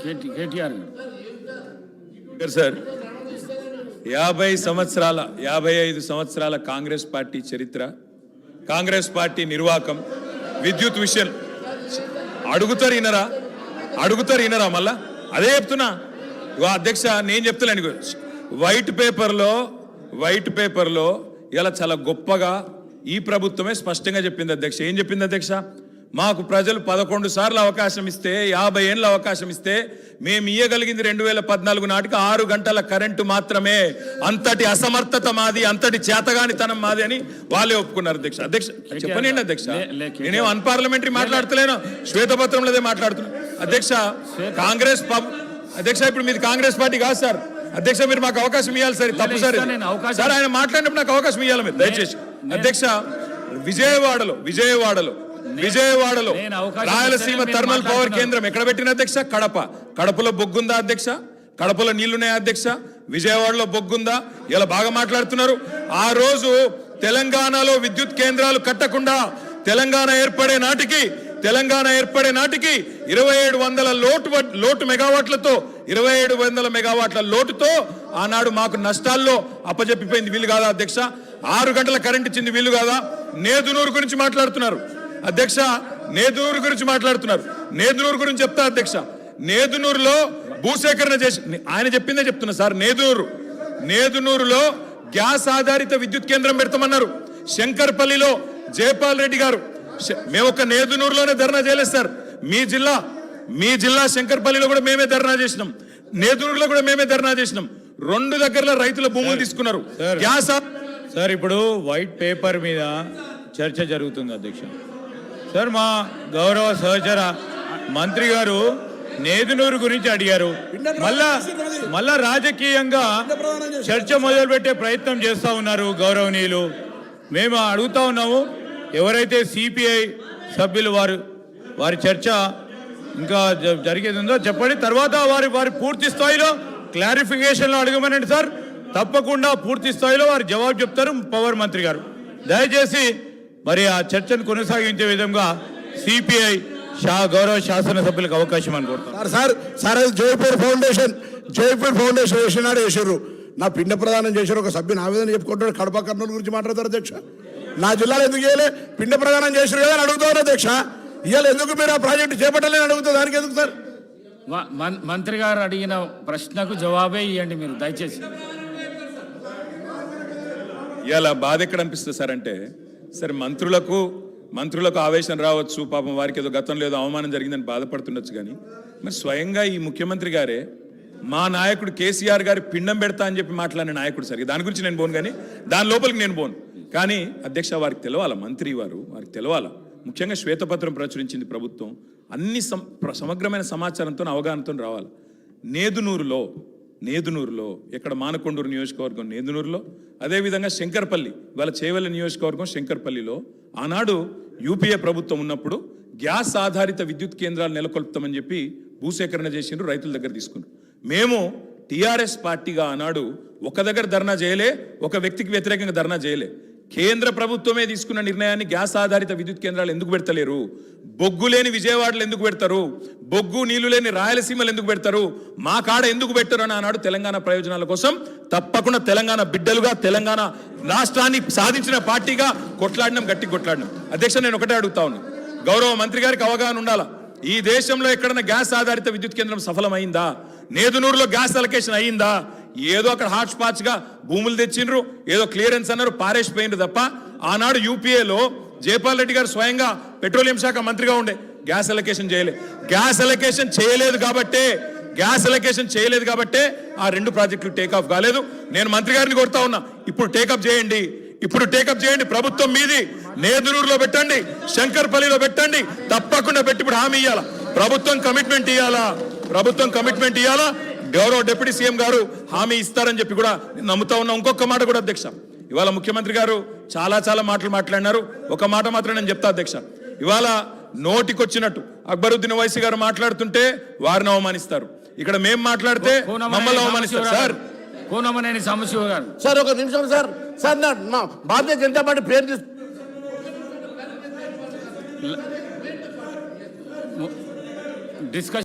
KTR sir 55 సంవత్సరాల Congress party చరిత్ర, Congress party నిర్వాకం, విద్యుత్ విషయం అడుగుతారు ఇనరా మళ్ళా అదే చెప్తున్నా. అధ్యక్ష నేను చెప్తలేను, వైట్ పేపర్లో ఇలా చాలా గొప్పగా ఈ ప్రభుత్వమే స్పష్టంగా చెప్పింది అధ్యక్ష. ఏం చెప్పింది అధ్యక్ష? మాకు ప్రజలు 11 సార్లు అవకాశం ఇస్తే, 50 ఏళ్ళ అవకాశం ఇస్తే మేము ఇయ్యగలిగింది 2014 నాటికి 6 గంటల కరెంటు మాత్రమే. అంతటి అసమర్థత మాది, అంతటి చేతగానితనం మాది అని వాళ్ళే ఒప్పుకున్నారు అధ్యక్ష. చెప్పనండి అధ్యక్ష, నేనేం అన్పార్లమెంటరీ మాట్లాడతలేను, శ్వేతపత్రంలోదే మాట్లాడుతున్నాను అధ్యక్ష. అధ్యక్ష ఇప్పుడు మీది కాంగ్రెస్ పార్టీ కాదు సార్ అధ్యక్ష, మీరు మాకు అవకాశం ఇవ్వాలి సార్. తప్పు సార్ సార్, ఆయన మాట్లాడినప్పుడు నాకు అవకాశం ఇవ్వాలి మీరు దయచేసి అధ్యక్ష. విజయవాడలో రాయలసీమ థర్మల్ పవర్ కేంద్రం ఎక్కడ పెట్టిన అధ్యక్ష? కడపలో బొగ్గుందా అధ్యక్ష? కడపలో నీళ్లున్నాయా అధ్యక్ష? విజయవాడలో బొగ్గుందా? ఇలా బాగా మాట్లాడుతున్నారు. ఆ రోజు తెలంగాణలో విద్యుత్ కేంద్రాలు కట్టకుండా తెలంగాణ ఏర్పడే నాటికి 2700 లోటు మెగావాట్లతో 2700 మెగావాట్ల లోటుతో ఆనాడు మాకు నష్టాల్లో అప్పజెప్పిపోయింది. వీలు కాదా అధ్యక్ష? 6 గంటల కరెంట్ ఇచ్చింది వీలు కాదా? నేదునూరు గురించి మాట్లాడుతున్నారు అధ్యక్ష, నేదునూరు గురించి చెప్తా అధ్యక్ష. నేదునూరులో భూసేకరణ చేసి ఆయన చెప్పిందే చెప్తున్నా సార్. నేదునూరులో గ్యాస్ ఆధారిత విద్యుత్ కేంద్రం పెడతామన్నారు. శంకర్పల్లిలో జయపాల్ రెడ్డి గారు, మేము ఒక నేదునూరులోనే ధర్నా చేయలేదు సార్. మీ జిల్లా శంకర్పల్లిలో కూడా మేమే ధర్నా చేసినాం, నేదునూరులో కూడా మేమే ధర్నా చేసినాం. 2 దగ్గరలో రైతుల భూములు తీసుకున్నారు. గ్యాస్ సార్ ఇప్పుడు వైట్ పేపర్ మీద చర్చ జరుగుతుంది అధ్యక్ష. సార్ మా గౌరవ సహచర మంత్రి గారు నేదునూరు గురించి అడిగారు. మళ్ళా రాజకీయంగా చర్చ మొదలుపెట్టే ప్రయత్నం చేస్తూ ఉన్నారు గౌరవనీయులు. మేము అడుగుతా ఉన్నాము, ఎవరైతే సిపిఐ సభ్యులు వారి చర్చ ఇంకా జరిగేది ఉందో చెప్పండి. తర్వాత వారి పూర్తి స్థాయిలో క్లారిఫికేషన్లో అడగమనండి సార్. తప్పకుండా పూర్తి స్థాయిలో వారు జవాబు చెప్తారు పవర్ మంత్రి గారు. దయచేసి మరి ఆ చర్చను కొనసాగించే విధంగా సిపిఐ గౌరవ శాసనసభ్యులకు అవకాశం అనుకుంటారు. సార్ జైపూర్ ఫౌండేషన్ వేసారు, నా పిండ ప్రదానం చేశారు. ఒక సభ్యుని ఆవేదన చెప్పుకుంటాడు, కడప కర్నూలు గురించి మాట్లాడతారు అధ్యక్ష. నా జిల్లాలో ఎందుకు చేయలే? పిండ ప్రదానం చేశారు కదా అని అడుగుతారు అధ్యక్ష. ఇవాళ ఎందుకు మీరు ఆ ప్రాజెక్టు చేపట్టలేని అడుగుతారు, దానికి ఎందుకు సార్? మంత్రి గారు అడిగిన ప్రశ్నకు జవాబే ఇవ్వండి మీరు దయచేసి. ఇలా బాధ ఎక్కడ అనిపిస్తుంది సార్ అంటే, సరే మంత్రులకు ఆవేశం రావచ్చు, పాపం వారికి ఏదో గతంలో ఏదో అవమానం జరిగిందని బాధపడుతుండొచ్చు. కానీ మరి స్వయంగా ఈ ముఖ్యమంత్రి గారే మా నాయకుడు కేసీఆర్ గారి పిండం పెడతా అని చెప్పి మాట్లాడిన నాయకుడు సార్. దాని గురించి నేను పోను, కానీ దాని లోపలికి నేను పోను. కానీ అధ్యక్ష వారికి తెలవాలా, మంత్రి వారికి తెలవాలా. ముఖ్యంగా శ్వేతపత్రం ప్రచురించింది ప్రభుత్వం, అన్ని సమగ్రమైన సమాచారంతో అవగాహనతో రావాలి. నేదునూరులో ఎక్కడ మానకొండూరు నియోజకవర్గం నేదునూరులో, అదేవిధంగా శంకర్పల్లి వాళ్ళ చేవెళ్ళ నియోజకవర్గం శంకర్పల్లిలో ఆనాడు యూపీఏ ప్రభుత్వం ఉన్నప్పుడు గ్యాస్ ఆధారిత విద్యుత్ కేంద్రాలు నెలకొల్పుతామని చెప్పి భూసేకరణ చేసిండ్రు, రైతుల దగ్గర తీసుకున్నారు. మేము టీఆర్ఎస్ పార్టీగా ఆనాడు ఒక దగ్గర ధర్నా చేయలే, ఒక వ్యక్తికి వ్యతిరేకంగా ధర్నా చేయలే. కేంద్ర ప్రభుత్వమే తీసుకున్న నిర్ణయాన్ని గ్యాస్ ఆధారిత విద్యుత్ కేంద్రాలు ఎందుకు పెడతలేరు? బొగ్గు లేని విజయవాడలో ఎందుకు పెడతారు? బొగ్గు నీళ్లు లేని రాయలసీమలు ఎందుకు పెడతారు? మా కాడ ఎందుకు పెట్టరు అని ఆనాడు తెలంగాణ ప్రయోజనాల కోసం తప్పకుండా తెలంగాణ బిడ్డలుగా, తెలంగాణ రాష్ట్రాన్ని సాధించిన పార్టీగా గట్టి కొట్లాడినాం. అధ్యక్ష నేను ఒకటే అడుగుతా ఉన్నా, గౌరవ మంత్రి గారికి అవగాహన ఉండాలా. ఈ దేశంలో ఎక్కడన్నా గ్యాస్ ఆధారిత విద్యుత్ కేంద్రం సఫలమైందా? నేదునూరులో గ్యాస్ అలొకేషన్ అయ్యిందా? ఏదో అక్కడ హాట్ స్పాట్స్గా భూములు తెచ్చిండ్రు, ఏదో క్లియరెన్స్ అన్నారు, పారేసిపోయిండ్రు తప్ప ఆనాడు యూపీఏలో జయపాల్ రెడ్డి గారు స్వయంగా పెట్రోలియం శాఖ మంత్రిగా ఉండే గ్యాస్ అలొకేషన్ చేయలేదు కాబట్టే ఆ 2 ప్రాజెక్టులు టేకాఫ్ కాలేదు. నేను మంత్రి గారిని కోరుతా ఉన్నా, ఇప్పుడు టేకప్ చేయండి. ప్రభుత్వం మీది. నేదునూరులో పెట్టండి, శంకర్పల్లిలో పెట్టండి, తప్పకుండా పెట్టి ఇప్పుడు హామీ ఇవ్వాలా. ప్రభుత్వం కమిట్మెంట్ ఇవ్వాలా. గౌరవ డిప్యూటీ సీఎం గారు హామీ ఇస్తారని చెప్పి కూడా నేను నమ్ముతా ఉన్నా. ఇంకొక మాట కూడా అధ్యక్ష, ఇవాళ ముఖ్యమంత్రి గారు చాలా మాటలు మాట్లాడినారు. ఒక మాట మాత్రం నేను చెప్తా అధ్యక్ష, ఇవాళ నోటికొచ్చినట్టు అక్బరుద్దీన్ ఓవైసీ గారు మాట్లాడుతుంటే వారిని అవమానిస్తారు, ఇక్కడ మేము మాట్లాడితే మమ్మల్ని అవమానిస్తారు. సార్ కోనమనేని సాంబశివ గారు సార్ ఒక నిమిషం సార్. నా భారతీయ జనతా పార్టీ పేరు డిస్కషన్